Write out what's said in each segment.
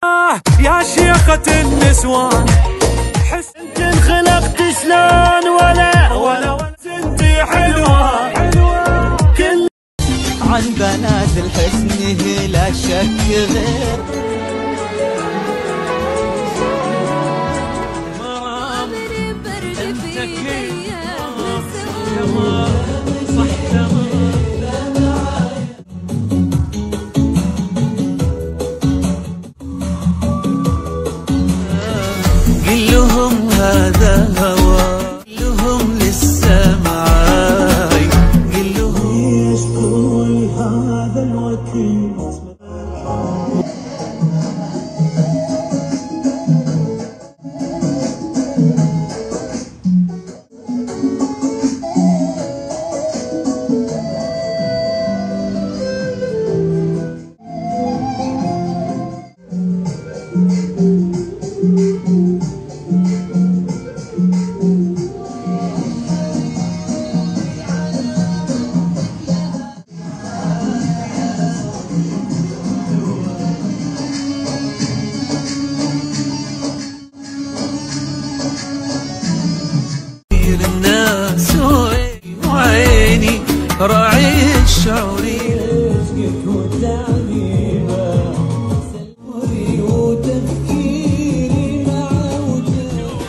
يا شيخة النسوان حس انت انخلقت شلون ولا انتي حلوة كل عن بنات الحسن لا شك غير قل لهم هذا هوى لهم لسه معاي قل لهم يشكروا هذا الوكيل الناس وعيني راعي الشعوري رزقك وتعذيبه سلوري وتفكيري مع وجهك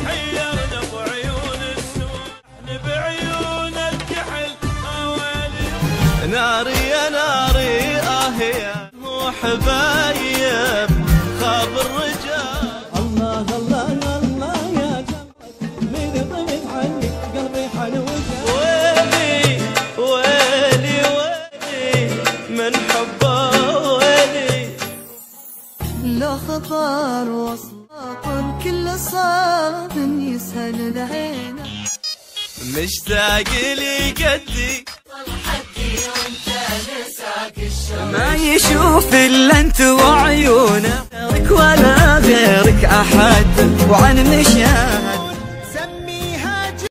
حيرنا بعيون السوء بعيون الكحل ناري يا ناري يا مو حبايب خاب الرجال الله الله الله يا من حبه ويلي لا خطر وصلاق كل صاب يسهل العين مشتاق لي قدي ما يشوف الا انت وعيونه ولا غيرك احد وعن مشاعر